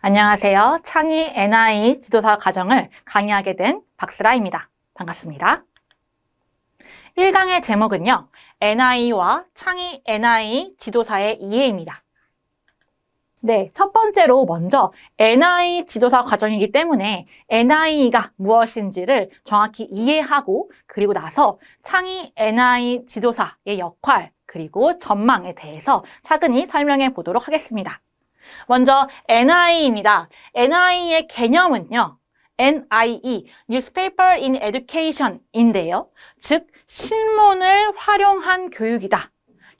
안녕하세요. 창의 NI 지도사 과정을 강의하게 된 박스라입니다. 반갑습니다. 1강의 제목은요. NI와 창의 NI 지도사의 이해입니다. 네, 첫 번째로 먼저 NI 지도사 과정이기 때문에 NI가 무엇인지를 정확히 이해하고 그리고 나서 창의 NI 지도사의 역할 그리고 전망에 대해서 차근히 설명해 보도록 하겠습니다. 먼저 NI입니다. NI의 개념은요. NIE, Newspaper in Education 인데요. 즉, 신문을 활용한 교육이다.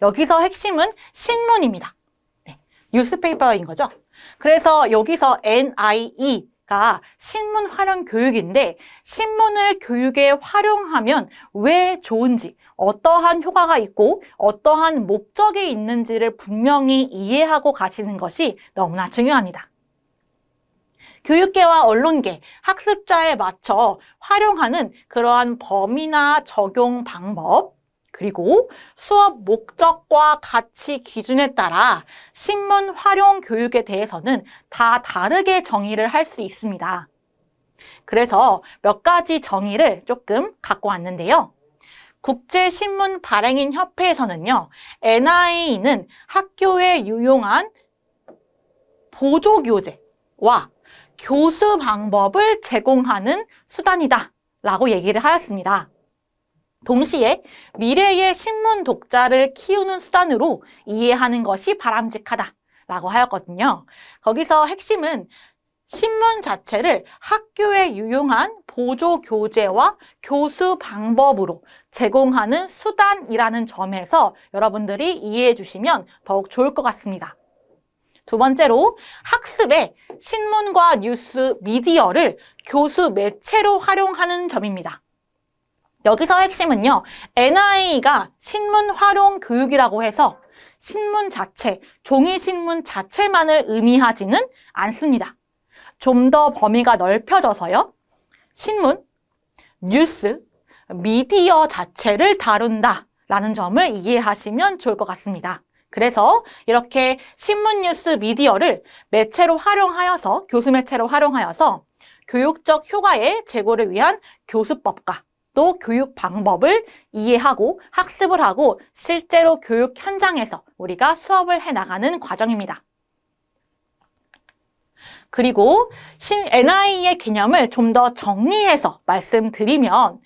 여기서 핵심은 신문입니다. 네, Newspaper인 거죠. 그래서 여기서 NIE가 신문 활용 교육인데 신문을 교육에 활용하면 왜 좋은지 어떠한 효과가 있고 어떠한 목적이 있는지를 분명히 이해하고 가시는 것이 너무나 중요합니다. 교육계와 언론계, 학습자에 맞춰 활용하는 그러한 범위나 적용 방법, 그리고 수업 목적과 가치 기준에 따라 신문 활용 교육에 대해서는 다 다르게 정의를 할 수 있습니다. 그래서 몇 가지 정의를 조금 갖고 왔는데요. 국제신문 발행인 협회에서는요, NI는 학교에 유용한 보조교재와 교수 방법을 제공하는 수단이다 라고 얘기를 하였습니다. 동시에 미래의 신문 독자를 키우는 수단으로 이해하는 것이 바람직하다 라고 하였거든요. 거기서 핵심은 신문 자체를 학교에 유용한 보조 교재와 교수 방법으로 제공하는 수단이라는 점에서 여러분들이 이해해 주시면 더욱 좋을 것 같습니다. 두 번째로 학습에 신문과 뉴스, 미디어를 교수 매체로 활용하는 점입니다. 여기서 핵심은요. NI가 신문 활용 교육이라고 해서 신문 자체, 종이신문 자체만을 의미하지는 않습니다. 좀 더 범위가 넓혀져서요. 신문, 뉴스, 미디어 자체를 다룬다라는 점을 이해하시면 좋을 것 같습니다. 그래서 이렇게 신문, 뉴스, 미디어를 매체로 활용하여서, 교수 매체로 활용하여서 교육적 효과의 제고를 위한 교수법과 또 교육 방법을 이해하고 학습을 하고 실제로 교육 현장에서 우리가 수업을 해나가는 과정입니다. 그리고 NI의 개념을 좀 더 정리해서 말씀드리면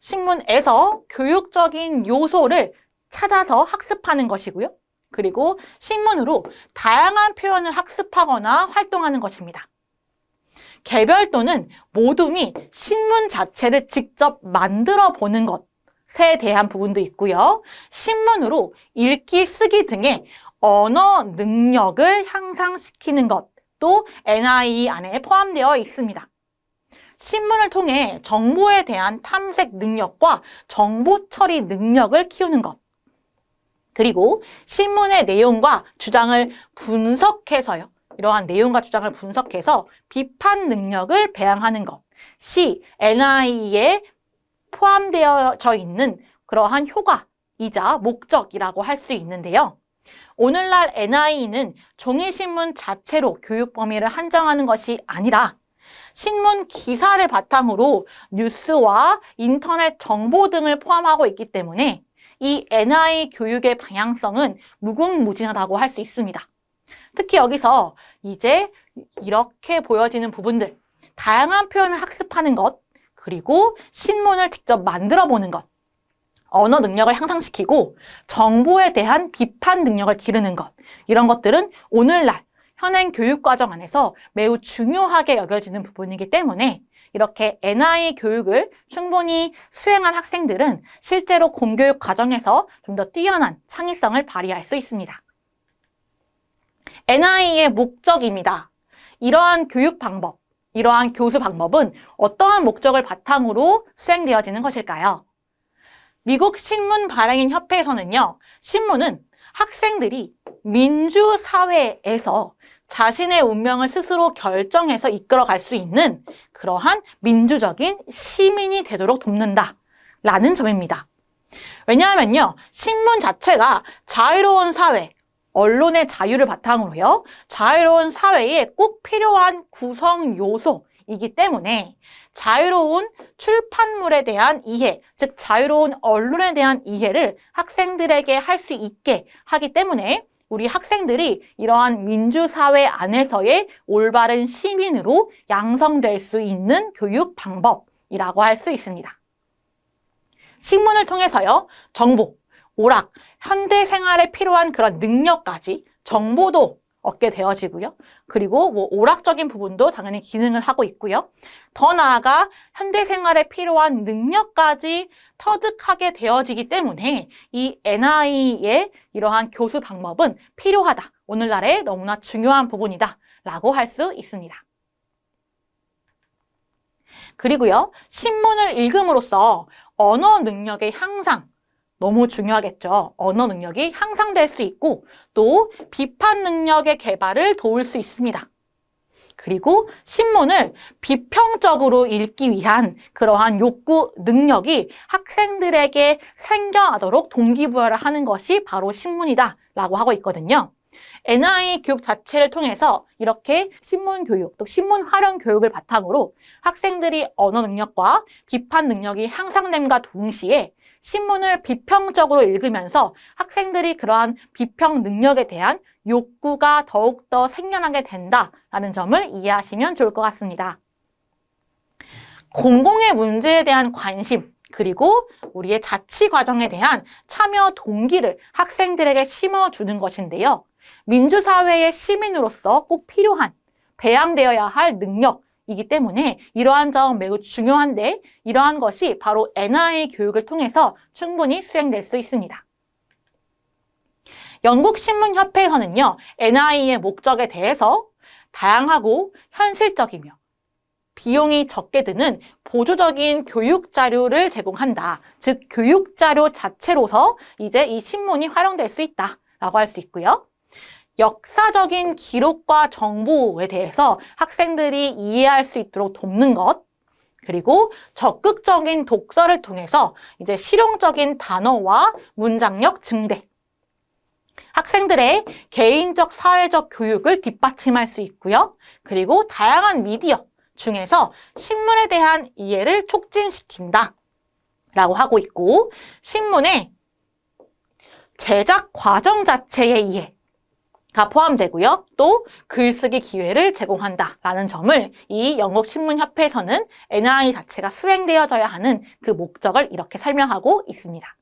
신문에서 교육적인 요소를 찾아서 학습하는 것이고요. 그리고 신문으로 다양한 표현을 학습하거나 활동하는 것입니다. 개별도는 모둠이 신문 자체를 직접 만들어 보는 것에 대한 부분도 있고요. 신문으로 읽기, 쓰기 등의 언어 능력을 향상시키는 것도 NI 안에 포함되어 있습니다. 신문을 통해 정보에 대한 탐색 능력과 정보 처리 능력을 키우는 것. 그리고 신문의 내용과 주장을 분석해서요. 이러한 내용과 주장을 분석해서 비판 능력을 배양하는 것이 NI에 포함되어져 있는 그러한 효과이자 목적이라고 할 수 있는데요. 오늘날 NI는 종이신문 자체로 교육 범위를 한정하는 것이 아니라 신문 기사를 바탕으로 뉴스와 인터넷 정보 등을 포함하고 있기 때문에 이 NI 교육의 방향성은 무궁무진하다고 할 수 있습니다. 특히 여기서 이제 이렇게 보여지는 부분들, 다양한 표현을 학습하는 것, 그리고 신문을 직접 만들어 보는 것, 언어 능력을 향상시키고 정보에 대한 비판 능력을 기르는 것, 이런 것들은 오늘날 현행 교육과정 안에서 매우 중요하게 여겨지는 부분이기 때문에 이렇게 NI 교육을 충분히 수행한 학생들은 실제로 공교육 과정에서 좀 더 뛰어난 창의성을 발휘할 수 있습니다. NI의 목적입니다. 이러한 교육 방법, 이러한 교수 방법은 어떠한 목적을 바탕으로 수행되어지는 것일까요? 미국 신문 발행인 협회에서는요, 신문은 학생들이 민주사회에서 자신의 운명을 스스로 결정해서 이끌어갈 수 있는 그러한 민주적인 시민이 되도록 돕는다라는 점입니다. 왜냐하면요, 신문 자체가 자유로운 사회, 언론의 자유를 바탕으로요. 자유로운 사회에 꼭 필요한 구성 요소이기 때문에 자유로운 출판물에 대한 이해, 즉 자유로운 언론에 대한 이해를 학생들에게 할 수 있게 하기 때문에 우리 학생들이 이러한 민주사회 안에서의 올바른 시민으로 양성될 수 있는 교육 방법이라고 할 수 있습니다. 신문을 통해서요, 정보, 오락, 현대 생활에 필요한 그런 능력까지 정보도 얻게 되어지고요. 그리고 오락적인 부분도 당연히 기능을 하고 있고요. 더 나아가 현대 생활에 필요한 능력까지 터득하게 되어지기 때문에 이 NI의 이러한 교수 방법은 필요하다. 오늘날에 너무나 중요한 부분이다. 라고 할 수 있습니다. 그리고요, 신문을 읽음으로써 언어 능력의 향상, 너무 중요하겠죠. 언어 능력이 향상될 수 있고 또 비판 능력의 개발을 도울 수 있습니다. 그리고 신문을 비평적으로 읽기 위한 그러한 욕구 능력이 학생들에게 생겨나도록 동기부여를 하는 것이 바로 신문이다 라고 하고 있거든요. NI 교육 자체를 통해서 이렇게 신문 교육, 또 신문 활용 교육을 바탕으로 학생들이 언어 능력과 비판 능력이 향상됨과 동시에 신문을 비평적으로 읽으면서 학생들이 그러한 비평 능력에 대한 욕구가 더욱더 생겨나게 된다라는 점을 이해하시면 좋을 것 같습니다. 공공의 문제에 대한 관심, 그리고 우리의 자치 과정에 대한 참여 동기를 학생들에게 심어주는 것인데요. 민주사회의 시민으로서 꼭 필요한, 배양되어야 할 능력이기 때문에 이러한 점 매우 중요한데 이러한 것이 바로 NI 교육을 통해서 충분히 수행될 수 있습니다. 영국신문협회에서는요, NI의 목적에 대해서 다양하고 현실적이며 비용이 적게 드는 보조적인 교육 자료를 제공한다. 즉, 교육 자료 자체로서 이제 이 신문이 활용될 수 있다라고 할 수 있고요. 역사적인 기록과 정보에 대해서 학생들이 이해할 수 있도록 돕는 것, 그리고 적극적인 독서를 통해서 이제 실용적인 단어와 문장력 증대, 학생들의 개인적 사회적 교육을 뒷받침할 수 있고요. 그리고 다양한 미디어 중에서 신문에 대한 이해를 촉진시킨다 라고 하고 있고, 신문의 제작 과정 자체의 이해가 포함되고요. 또 글쓰기 기회를 제공한다라는 점을 이 영국신문협회에서는 NI 자체가 수행되어져야 하는 그 목적을 이렇게 설명하고 있습니다.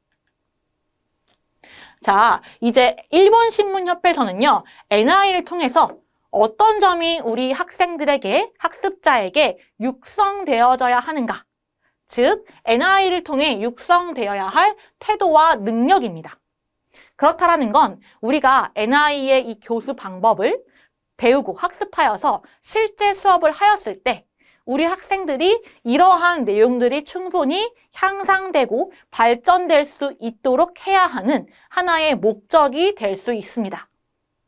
자, 이제 일본신문협회에서는요, NI를 통해서 어떤 점이 우리 학생들에게, 학습자에게 육성되어져야 하는가? 즉, NI를 통해 육성되어야 할 태도와 능력입니다. 그렇다라는 건 우리가 NI의 이 교수 방법을 배우고 학습하여서 실제 수업을 하였을 때 우리 학생들이 이러한 내용들이 충분히 향상되고 발전될 수 있도록 해야 하는 하나의 목적이 될 수 있습니다.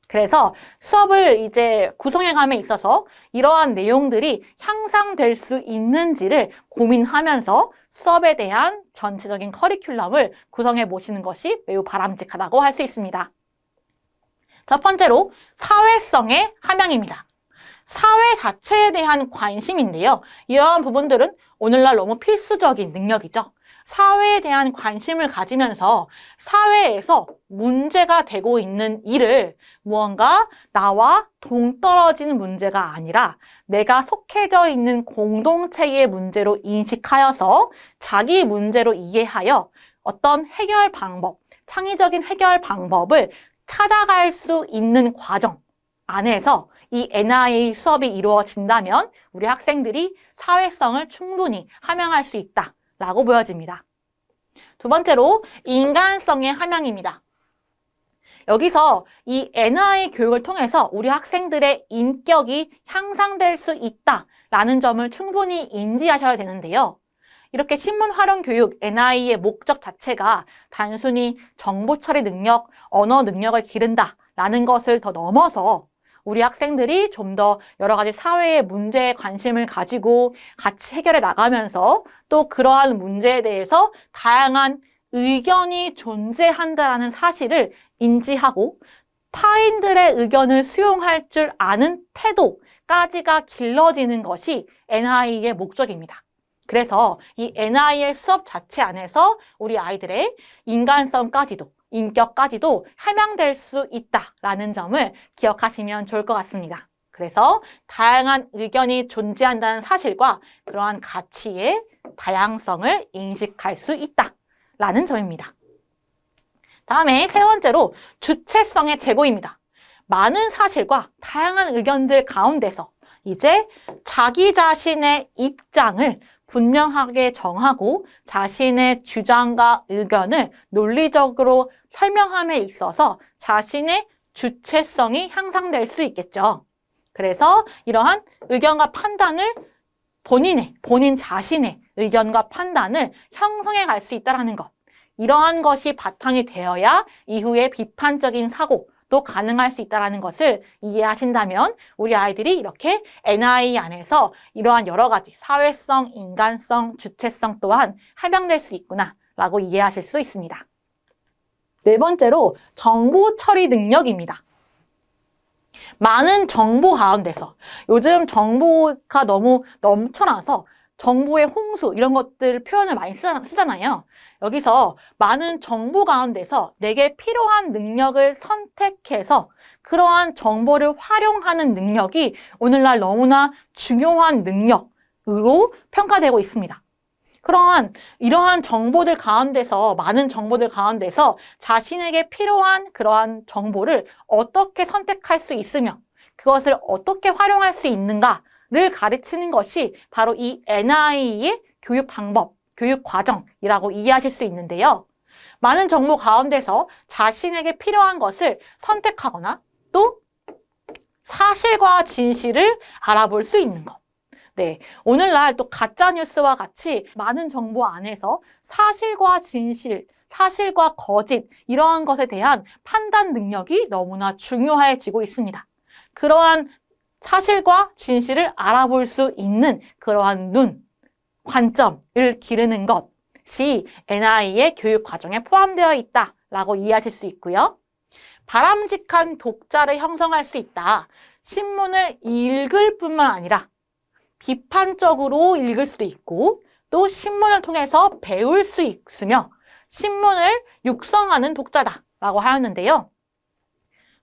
그래서 수업을 이제 구성해감에 있어서 이러한 내용들이 향상될 수 있는지를 고민하면서 수업에 대한 전체적인 커리큘럼을 구성해 보시는 것이 매우 바람직하다고 할 수 있습니다. 첫 번째로 사회성의 함양입니다. 사회 자체에 대한 관심인데요. 이러한 부분들은 오늘날 너무 필수적인 능력이죠. 사회에 대한 관심을 가지면서 사회에서 문제가 되고 있는 일을 무언가 나와 동떨어진 문제가 아니라 내가 속해져 있는 공동체의 문제로 인식하여서 자기 문제로 이해하여 어떤 해결 방법, 창의적인 해결 방법을 찾아갈 수 있는 과정 안에서 이 NI 수업이 이루어진다면 우리 학생들이 사회성을 충분히 함양할 수 있다라고 보여집니다. 두 번째로 인간성의 함양입니다. 여기서 이 NI 교육을 통해서 우리 학생들의 인격이 향상될 수 있다라는 점을 충분히 인지하셔야 되는데요. 이렇게 신문 활용 교육 NI의 목적 자체가 단순히 정보 처리 능력, 언어 능력을 기른다라는 것을 더 넘어서 우리 학생들이 좀 더 여러 가지 사회의 문제에 관심을 가지고 같이 해결해 나가면서 또 그러한 문제에 대해서 다양한 의견이 존재한다는 사실을 인지하고 타인들의 의견을 수용할 줄 아는 태도까지가 길러지는 것이 NI의 목적입니다. 그래서 이 NI의 수업 자체 안에서 우리 아이들의 인간성까지도, 인격까지도 함양될 수 있다라는 점을 기억하시면 좋을 것 같습니다. 그래서 다양한 의견이 존재한다는 사실과 그러한 가치의 다양성을 인식할 수 있다라는 점입니다. 다음에 세 번째로 주체성의 제고입니다. 많은 사실과 다양한 의견들 가운데서 이제 자기 자신의 입장을 분명하게 정하고 자신의 주장과 의견을 논리적으로 설명함에 있어서 자신의 주체성이 향상될 수 있겠죠. 그래서 이러한 의견과 판단을 본인 자신의 의견과 판단을 형성해 갈 수 있다는 것. 이러한 것이 바탕이 되어야 이후에 비판적인 사고도 가능할 수 있다는 것을 이해하신다면 우리 아이들이 이렇게 NI 안에서 이러한 여러 가지 사회성, 인간성, 주체성 또한 함양될 수 있구나라고 이해하실 수 있습니다. 네 번째로 정보 처리 능력입니다. 많은 정보 가운데서 요즘 정보가 너무 넘쳐나서 정보의 홍수 이런 것들 표현을 많이 쓰잖아요. 여기서 많은 정보 가운데서 내게 필요한 능력을 선택해서 그러한 정보를 활용하는 능력이 오늘날 너무나 중요한 능력으로 평가되고 있습니다. 이러한 정보들 가운데서, 많은 정보들 가운데서 자신에게 필요한 그러한 정보를 어떻게 선택할 수 있으며 그것을 어떻게 활용할 수 있는가를 가르치는 것이 바로 이 NI의 교육 방법, 교육 과정이라고 이해하실 수 있는데요. 많은 정보 가운데서 자신에게 필요한 것을 선택하거나 또 사실과 진실을 알아볼 수 있는 것. 네, 오늘날 또 가짜뉴스와 같이 많은 정보 안에서 사실과 진실, 사실과 거짓 이러한 것에 대한 판단 능력이 너무나 중요해지고 있습니다. 그러한 사실과 진실을 알아볼 수 있는 그러한 눈, 관점을 기르는 것이 NI의 교육 과정에 포함되어 있다라고 이해하실 수 있고요. 바람직한 독자를 형성할 수 있다. 신문을 읽을 뿐만 아니라 비판적으로 읽을 수도 있고 또 신문을 통해서 배울 수 있으며 신문을 육성하는 독자다라고 하였는데요.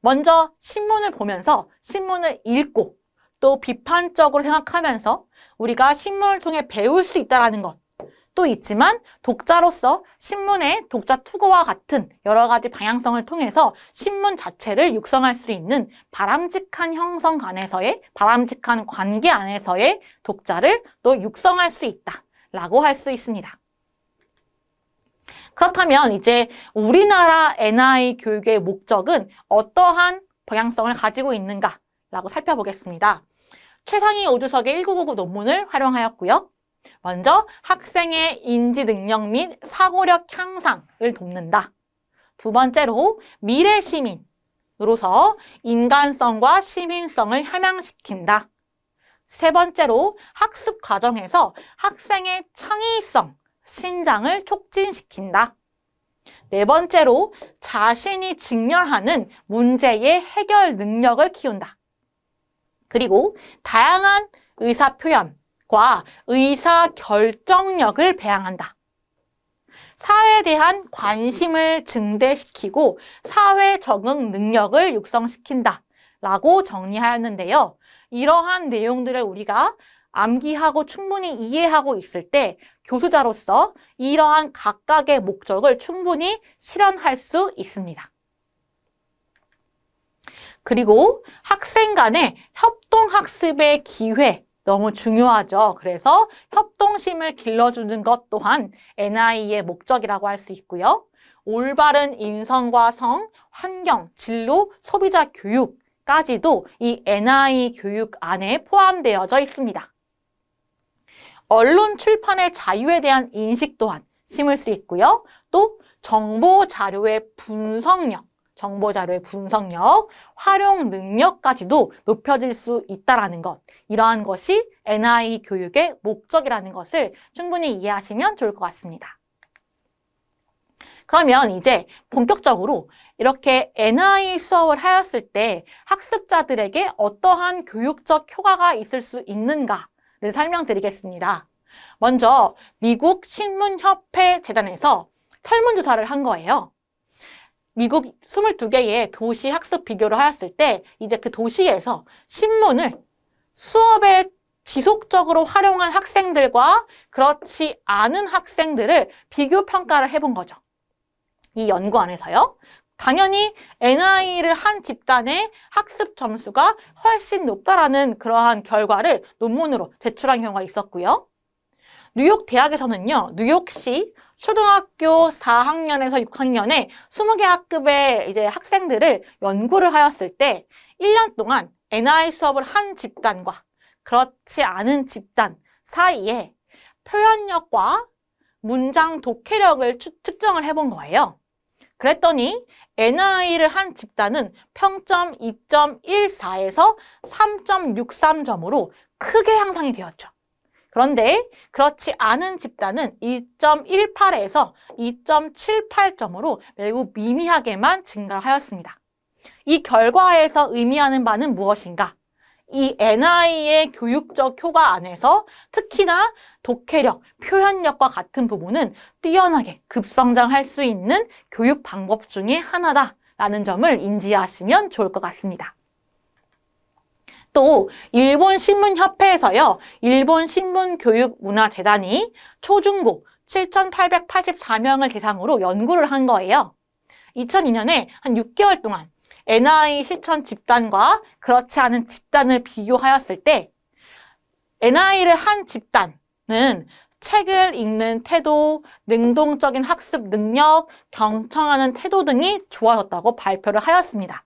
먼저 신문을 보면서 신문을 읽고 또 비판적으로 생각하면서 우리가 신문을 통해 배울 수 있다는 것도 있지만 독자로서 신문의 독자 투고와 같은 여러 가지 방향성을 통해서 신문 자체를 육성할 수 있는 바람직한 형성 안에서의 바람직한 관계 안에서의 독자를 또 육성할 수 있다라고 할 수 있습니다. 그렇다면 이제 우리나라 NI 교육의 목적은 어떠한 방향성을 가지고 있는가라고 살펴보겠습니다. 최상위 우주석의 1999 논문을 활용하였고요. 먼저 학생의 인지 능력 및 사고력 향상을 돕는다. 두 번째로 미래 시민으로서 인간성과 시민성을 함양시킨다. 세 번째로 학습 과정에서 학생의 창의성, 신장을 촉진시킨다. 네 번째로 자신이 직면하는 문제의 해결 능력을 키운다. 그리고 다양한 의사표현과 의사결정력을 배양한다. 사회에 대한 관심을 증대시키고 사회 적응 능력을 육성시킨다 라고 정리하였는데요. 이러한 내용들을 우리가 암기하고 충분히 이해하고 있을 때 교수자로서 이러한 각각의 목적을 충분히 실현할 수 있습니다. 그리고 학생 간의 협동학습의 기회 너무 중요하죠. 그래서 협동심을 길러주는 것 또한 NI의 목적이라고 할 수 있고요. 올바른 인성과 성, 환경, 진로, 소비자 교육까지도 이 NI 교육 안에 포함되어져 있습니다. 언론 출판의 자유에 대한 인식 또한 심을 수 있고요. 또 정보 자료의 분석력, 활용 능력까지도 높여질 수 있다는 것. 이러한 것이 NI 교육의 목적이라는 것을 충분히 이해하시면 좋을 것 같습니다. 그러면 이제 본격적으로 이렇게 NI 수업을 하였을 때 학습자들에게 어떠한 교육적 효과가 있을 수 있는가를 설명드리겠습니다. 먼저 미국 신문협회 재단에서 설문조사를 한 거예요. 미국 22개의 도시 학습 비교를 하였을 때 이제 그 도시에서 신문을 수업에 지속적으로 활용한 학생들과 그렇지 않은 학생들을 비교 평가를 해본 거죠. 이 연구 안에서요. 당연히 NI를 한 집단의 학습 점수가 훨씬 높다라는 그러한 결과를 논문으로 제출한 경우가 있었고요. 뉴욕 대학에서는요. 뉴욕시 초등학교 4학년에서 6학년의 20개 학급의 이제 학생들을 연구를 하였을 때 1년 동안 NI 수업을 한 집단과 그렇지 않은 집단 사이에 표현력과 문장 독해력을 측정을 해본 거예요. 그랬더니 NI를 한 집단은 평점 2.14에서 3.63점으로 크게 향상이 되었죠. 그런데 그렇지 않은 집단은 2.18에서 2.78점으로 매우 미미하게만 증가하였습니다. 이 결과에서 의미하는 바는 무엇인가? 이 NI의 교육적 효과 안에서 특히나 독해력, 표현력과 같은 부분은 뛰어나게 급성장할 수 있는 교육 방법 중에 하나다라는 점을 인지하시면 좋을 것 같습니다. 또 일본 신문협회에서요. 일본 신문교육문화재단이 초중고 7,884명을 대상으로 연구를 한 거예요. 2002년에 한 6개월 동안 NI 실천 집단과 그렇지 않은 집단을 비교하였을 때 NI를 한 집단은 책을 읽는 태도, 능동적인 학습 능력, 경청하는 태도 등이 좋아졌다고 발표를 하였습니다.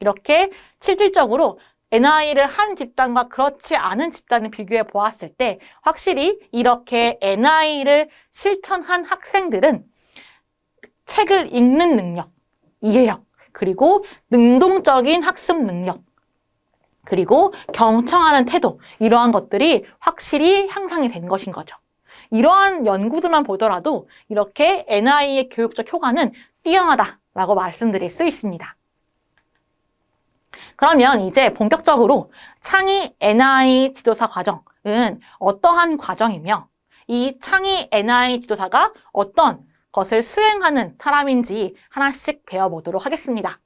이렇게 실질적으로 NI를 한 집단과 그렇지 않은 집단을 비교해 보았을 때 확실히 이렇게 NI를 실천한 학생들은 책을 읽는 능력, 이해력, 그리고 능동적인 학습 능력, 그리고 경청하는 태도, 이러한 것들이 확실히 향상이 된 것인 거죠. 이러한 연구들만 보더라도 이렇게 NI의 교육적 효과는 뛰어나다라고 말씀드릴 수 있습니다. 그러면 이제 본격적으로 창의 NI 지도사 과정은 어떠한 과정이며 이 창의 NI 지도사가 어떤 것을 수행하는 사람인지 하나씩 배워보도록 하겠습니다.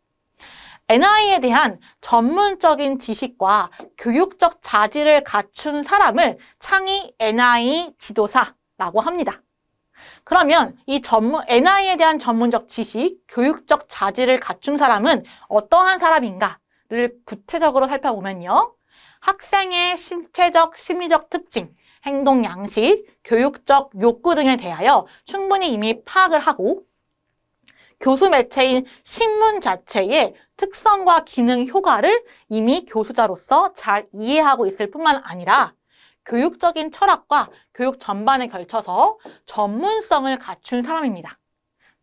NI에 대한 전문적인 지식과 교육적 자질을 갖춘 사람을 창의 NI 지도사라고 합니다. 그러면 이 NI에 대한 전문적 지식, 교육적 자질을 갖춘 사람은 어떠한 사람인가를 구체적으로 살펴보면요. 학생의 신체적, 심리적 특징, 행동 양식, 교육적 욕구 등에 대하여 충분히 이미 파악을 하고 교수 매체인 신문 자체의 특성과 기능 효과를 이미 교수자로서 잘 이해하고 있을 뿐만 아니라 교육적인 철학과 교육 전반에 걸쳐서 전문성을 갖춘 사람입니다.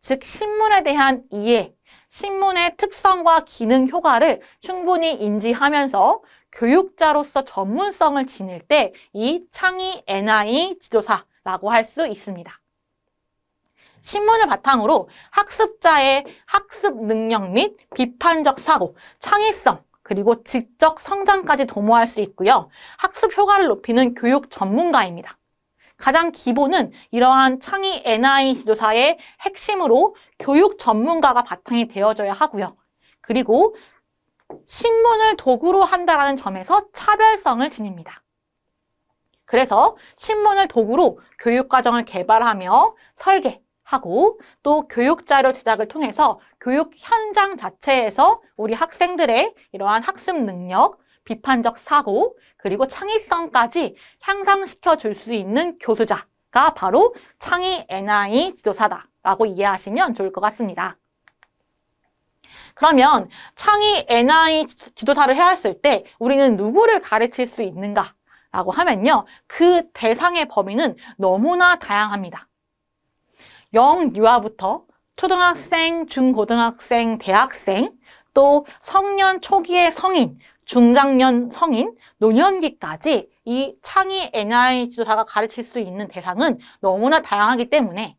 즉 신문에 대한 이해, 신문의 특성과 기능 효과를 충분히 인지하면서 교육자로서 전문성을 지닐 때 이 창의 NI 지도사라고 할 수 있습니다. 신문을 바탕으로 학습자의 학습 능력 및 비판적 사고, 창의성, 그리고 지적 성장까지 도모할 수 있고요. 학습 효과를 높이는 교육 전문가입니다. 가장 기본은 이러한 창의 NI 지도사의 핵심으로 교육 전문가가 바탕이 되어줘야 하고요. 그리고 신문을 도구로 한다는 점에서 차별성을 지닙니다. 그래서 신문을 도구로 교육과정을 개발하며 설계하고 또 교육자료 제작을 통해서 교육 현장 자체에서 우리 학생들의 이러한 학습 능력, 비판적 사고, 그리고 창의성까지 향상시켜 줄 수 있는 교수자가 바로 창의 NI 지도사다라고 이해하시면 좋을 것 같습니다. 그러면 창의 NI 지도사를 해왔을 때 우리는 누구를 가르칠 수 있는가라고 하면요. 그 대상의 범위는 너무나 다양합니다. 영유아부터 초등학생, 중고등학생, 대학생, 또 성년 초기의 성인, 중장년 성인, 노년기까지 이 창의 NI 지도사가 가르칠 수 있는 대상은 너무나 다양하기 때문에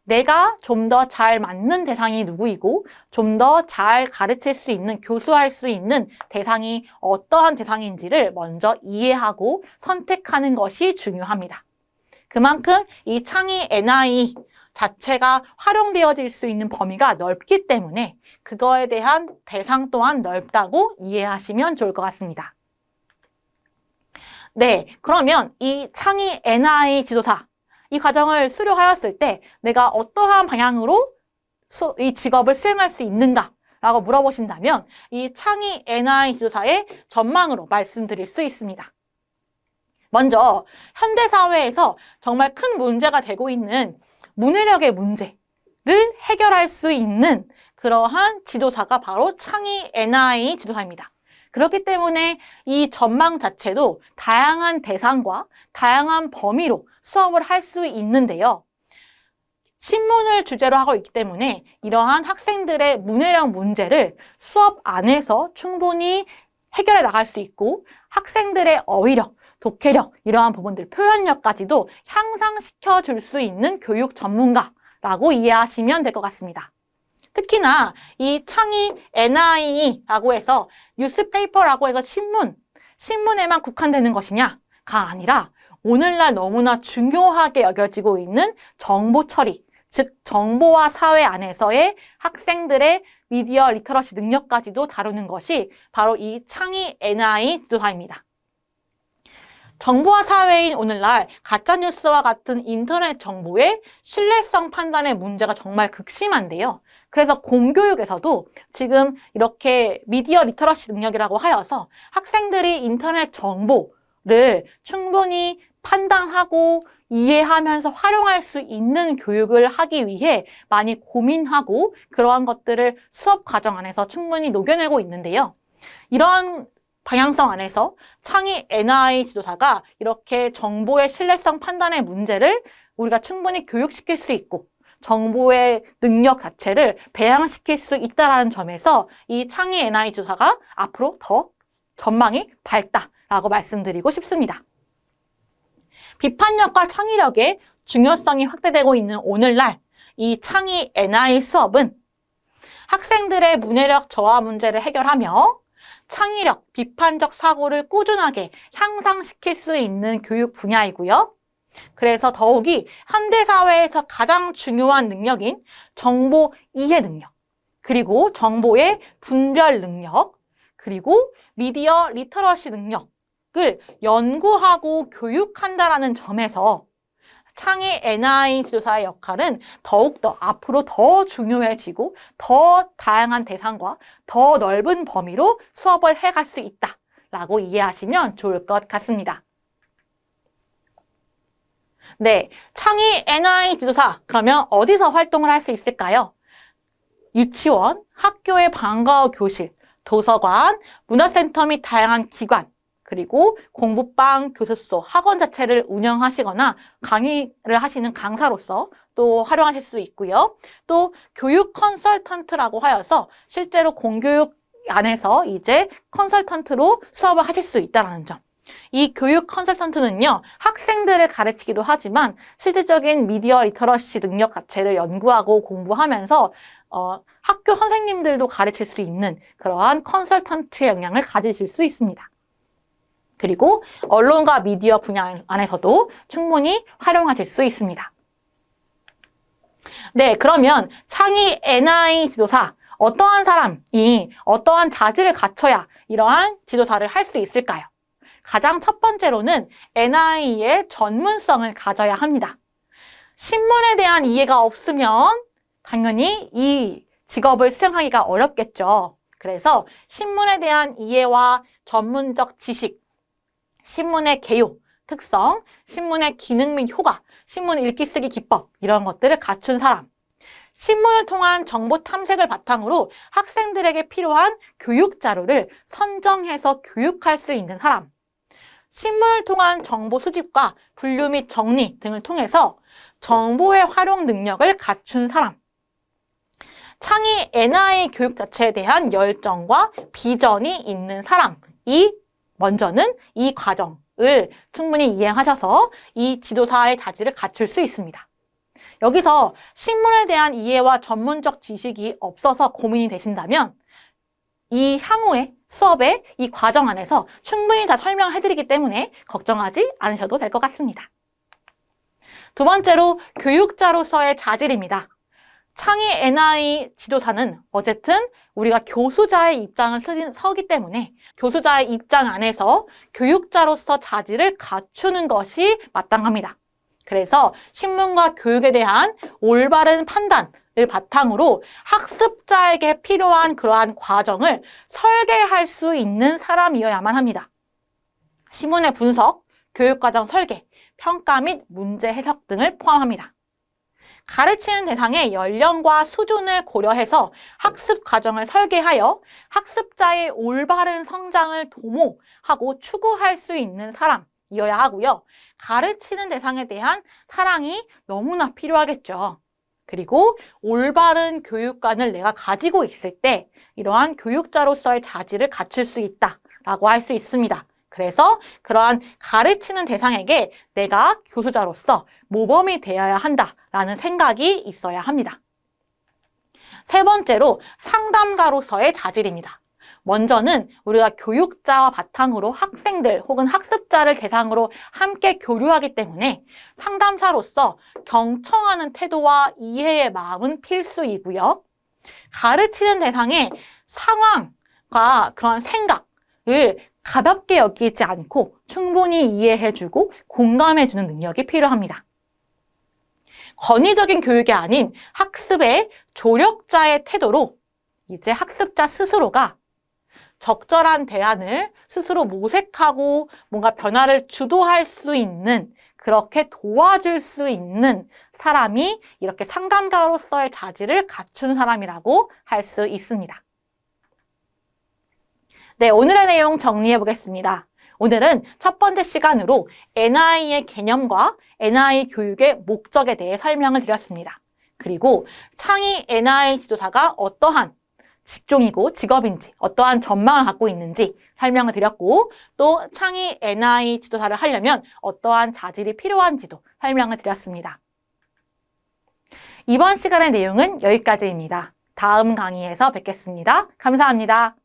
내가 좀 더 잘 맞는 대상이 누구이고 좀 더 잘 가르칠 수 있는, 교수할 수 있는 대상이 어떠한 대상인지를 먼저 이해하고 선택하는 것이 중요합니다. 그만큼 이 창의 NI 자체가 활용되어질 수 있는 범위가 넓기 때문에 그거에 대한 대상 또한 넓다고 이해하시면 좋을 것 같습니다. 네, 그러면 이 창의 NI 지도사, 이 과정을 수료하였을 때 내가 어떠한 방향으로 이 직업을 수행할 수 있는가? 라고 물어보신다면 이 창의 NI 지도사의 전망으로 말씀드릴 수 있습니다. 먼저 현대사회에서 정말 큰 문제가 되고 있는 문해력의 문제를 해결할 수 있는 그러한 지도사가 바로 창의 NI 지도사입니다. 그렇기 때문에 이 전망 자체도 다양한 대상과 다양한 범위로 수업을 할 수 있는데요. 신문을 주제로 하고 있기 때문에 이러한 학생들의 문해력 문제를 수업 안에서 충분히 해결해 나갈 수 있고 학생들의 어휘력, 독해력, 이러한 부분들, 표현력까지도 향상시켜 줄 수 있는 교육 전문가라고 이해하시면 될 것 같습니다. 특히나 이 창의 NI라고 해서 뉴스페이퍼라고 해서 신문에만 국한되는 것이냐가 아니라 오늘날 너무나 중요하게 여겨지고 있는 정보 처리, 즉 정보화 사회 안에서의 학생들의 미디어 리터러시 능력까지도 다루는 것이 바로 이 창의 NI 지도사입니다. 정보화 사회인 오늘날 가짜뉴스와 같은 인터넷 정보의 신뢰성 판단의 문제가 정말 극심한데요. 그래서 공교육에서도 지금 이렇게 미디어 리터러시 능력이라고 하여서 학생들이 인터넷 정보를 충분히 판단하고 이해하면서 활용할 수 있는 교육을 하기 위해 많이 고민하고 그러한 것들을 수업 과정 안에서 충분히 녹여내고 있는데요. 이러한 방향성 안에서 창의 NI 지도사가 이렇게 정보의 신뢰성 판단의 문제를 우리가 충분히 교육시킬 수 있고 정보의 능력 자체를 배양시킬 수 있다는 점에서 이 창의 NI 지도사가 앞으로 더 전망이 밝다라고 말씀드리고 싶습니다. 비판력과 창의력의 중요성이 확대되고 있는 오늘날 이 창의 NI 수업은 학생들의 문해력 저하 문제를 해결하며 창의력, 비판적 사고를 꾸준하게 향상시킬 수 있는 교육 분야이고요. 그래서 더욱이 현대사회에서 가장 중요한 능력인 정보 이해 능력, 그리고 정보의 분별 능력, 그리고 미디어 리터러시 능력을 연구하고 교육한다라는 점에서 창의 NI 지도사의 역할은 더욱더 앞으로 더 중요해지고 더 다양한 대상과 더 넓은 범위로 수업을 해갈 수 있다라고 이해하시면 좋을 것 같습니다. 네, 창의 NI 지도사, 그러면 어디서 활동을 할 수 있을까요? 유치원, 학교의 방과후 교실, 도서관, 문화센터 및 다양한 기관, 그리고 공부방, 교습소, 학원 자체를 운영하시거나 강의를 하시는 강사로서 또 활용하실 수 있고요. 또 교육 컨설턴트라고 하여서 실제로 공교육 안에서 이제 컨설턴트로 수업을 하실 수 있다는 점. 이 교육 컨설턴트는요, 학생들을 가르치기도 하지만 실질적인 미디어 리터러시 능력 자체를 연구하고 공부하면서 학교 선생님들도 가르칠 수 있는 그러한 컨설턴트의 역량을 가지실 수 있습니다. 그리고 언론과 미디어 분야 안에서도 충분히 활용하실 수 있습니다. 네, 그러면 창의 NI 지도사, 어떠한 사람이 어떠한 자질을 갖춰야 이러한 지도사를 할 수 있을까요? 가장 첫 번째로는 NI의 전문성을 가져야 합니다. 신문에 대한 이해가 없으면 당연히 이 직업을 수행하기가 어렵겠죠. 그래서 신문에 대한 이해와 전문적 지식, 신문의 개요, 특성, 신문의 기능 및 효과, 신문 읽기 쓰기 기법, 이런 것들을 갖춘 사람. 신문을 통한 정보 탐색을 바탕으로 학생들에게 필요한 교육 자료를 선정해서 교육할 수 있는 사람. 신문을 통한 정보 수집과 분류 및 정리 등을 통해서 정보의 활용 능력을 갖춘 사람. 창의 NI 교육 자체에 대한 열정과 비전이 있는 사람이 먼저는 이 과정을 충분히 이행하셔서 이 지도사의 자질을 갖출 수 있습니다. 여기서 식물에 대한 이해와 전문적 지식이 없어서 고민이 되신다면 이 향후의 수업의 이 과정 안에서 충분히 다 설명해드리기 때문에 걱정하지 않으셔도 될 것 같습니다. 두 번째로 교육자로서의 자질입니다. 창의 NI 지도사는 어쨌든 우리가 교수자의 입장을 서기 때문에 교수자의 입장 안에서 교육자로서 자질을 갖추는 것이 마땅합니다. 그래서 신문과 교육에 대한 올바른 판단을 바탕으로 학습자에게 필요한 그러한 과정을 설계할 수 있는 사람이어야만 합니다. 신문의 분석, 교육과정 설계, 평가 및 문제 해석 등을 포함합니다. 가르치는 대상의 연령과 수준을 고려해서 학습 과정을 설계하여 학습자의 올바른 성장을 도모하고 추구할 수 있는 사람이어야 하고요. 가르치는 대상에 대한 사랑이 너무나 필요하겠죠. 그리고 올바른 교육관을 내가 가지고 있을 때 이러한 교육자로서의 자질을 갖출 수 있다라고 할 수 있습니다. 그래서 그러한 가르치는 대상에게 내가 교수자로서 모범이 되어야 한다라는 생각이 있어야 합니다. 세 번째로 상담가로서의 자질입니다. 먼저는 우리가 교육자와 바탕으로 학생들 혹은 학습자를 대상으로 함께 교류하기 때문에 상담사로서 경청하는 태도와 이해의 마음은 필수이고요. 가르치는 대상의 상황과 그런 생각을 가볍게 여기지 않고 충분히 이해해주고 공감해주는 능력이 필요합니다. 권위적인 교육이 아닌 학습의 조력자의 태도로 이제 학습자 스스로가 적절한 대안을 스스로 모색하고 뭔가 변화를 주도할 수 있는, 그렇게 도와줄 수 있는 사람이 이렇게 상담가로서의 자질을 갖춘 사람이라고 할 수 있습니다. 네, 오늘의 내용 정리해 보겠습니다. 오늘은 첫 번째 시간으로 NI의 개념과 NI 교육의 목적에 대해 설명을 드렸습니다. 그리고 창의 NI 지도사가 어떠한 직종이고 직업인지, 어떠한 전망을 갖고 있는지 설명을 드렸고, 또 창의 NI 지도사를 하려면 어떠한 자질이 필요한지도 설명을 드렸습니다. 이번 시간의 내용은 여기까지입니다. 다음 강의에서 뵙겠습니다. 감사합니다.